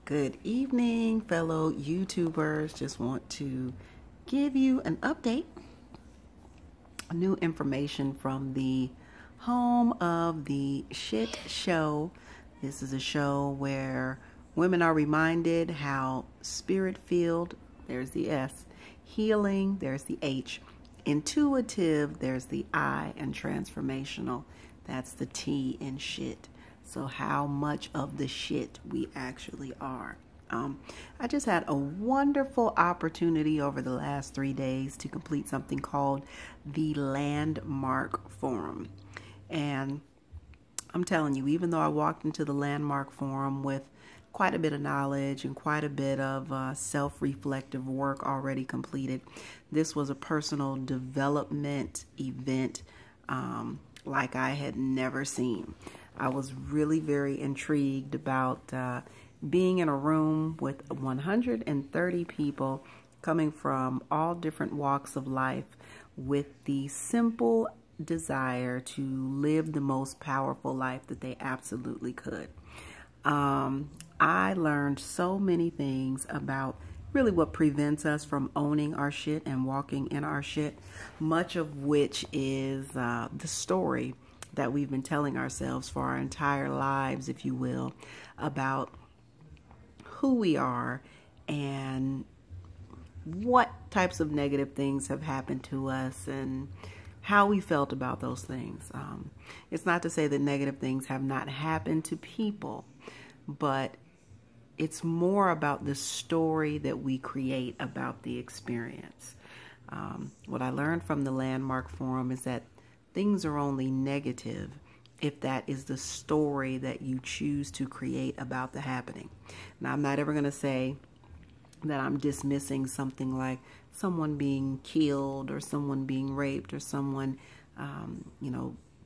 Good evening, fellow YouTubers. Just want to give you an update, new information from the home of the Shit Show. This is a show where women are reminded how spirit-filled, there's the S, healing, there's the H, intuitive, there's the I, and transformational, that's the T in shit. So how much of the shit we actually are. I just had a wonderful opportunity over the last 3 days to complete something called the Landmark Forum. And I'm telling you, even though I walked into the Landmark Forum with quite a bit of knowledge and quite a bit of self-reflective work already completed, this was a personal development event like I had never seen. I was really very intrigued about being in a room with 130 people coming from all different walks of life with the simple desire to live the most powerful life that they absolutely could. I learned so many things about really what prevents us from owning our shit and walking in our shit, much of which is the story that we've been telling ourselves for our entire lives, if you will, about who we are and what types of negative things have happened to us and how we felt about those things. It's not to say that negative things have not happened to people, but it's more about the story that we create about the experience. What I learned from the Landmark Forum is that things are only negative if that is the story that you choose to create about the happening. Now, I'm not ever going to say that I'm dismissing something like someone being killed or someone being raped or someone,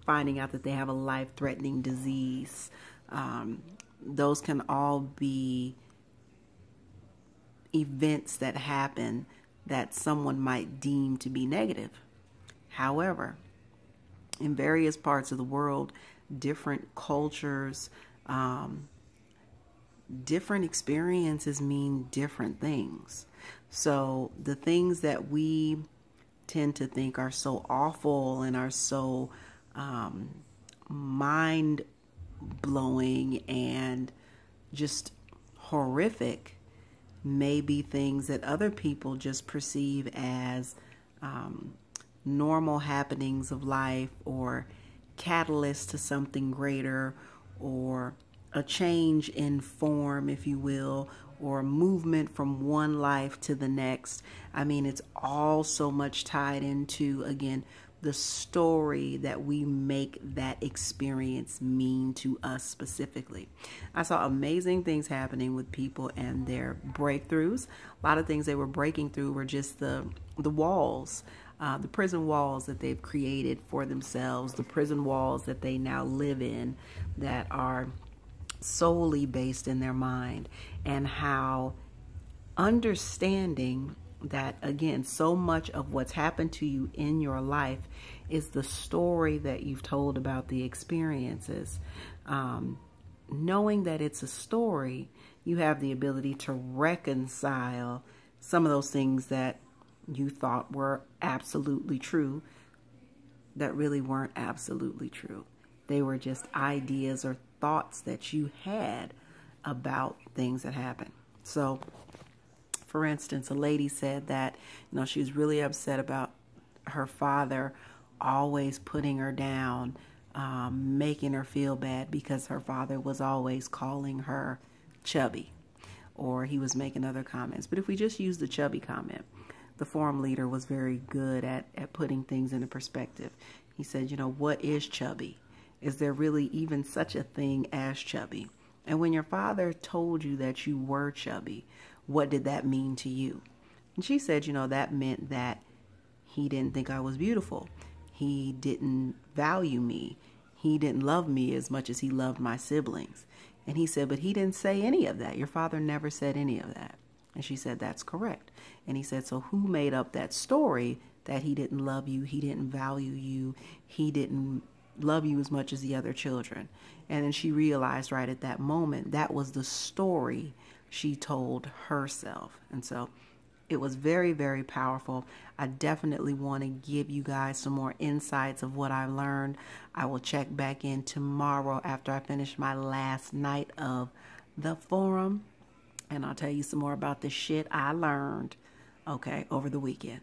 finding out that they have a life-threatening disease. Those can all be events that happen that someone might deem to be negative. However, in various parts of the world, different cultures, different experiences mean different things. So the things that we tend to think are so awful and are so mind-blowing and just horrific may be things that other people just perceive as normal happenings of life, or catalyst to something greater, or a change in form, if you will, or a movement from one life to the next. I mean, it's all so much tied into, again, the story that we make that experience mean to us specifically. I saw amazing things happening with people and their breakthroughs. A lot of things they were breaking through were just the walls, the prison walls that they've created for themselves, the prison walls that they now live in that are solely based in their mind, and how understanding that, again, so much of what's happened to you in your life is the story that you've told about the experiences. Knowing that it's a story, you have the ability to reconcile some of those things that you thought were absolutely true that really weren't absolutely true. They were just ideas or thoughts that you had about things that happened. So, for instance, a lady said that, she was really upset about her father always putting her down, making her feel bad because her father was always calling her chubby, or he was making other comments. But if we just use the chubby comment, the forum leader was very good at putting things into perspective. He said, what is chubby? Is there really even such a thing as chubby? And when your father told you that you were chubby, what did that mean to you? And she said, that meant that he didn't think I was beautiful. He didn't value me. He didn't love me as much as he loved my siblings. And he said, but he didn't say any of that. Your father never said any of that. And she said, that's correct. And he said, so who made up that story that he didn't love you, he didn't value you, he didn't love you as much as the other children? And then she realized right at that moment that was the story she told herself. And so it was very, very powerful. I definitely want to give you guys some more insights of what I learned. I will check back in tomorrow after I finish my last night of the forum, and I'll tell you some more about the shit I learned, okay, over the weekend.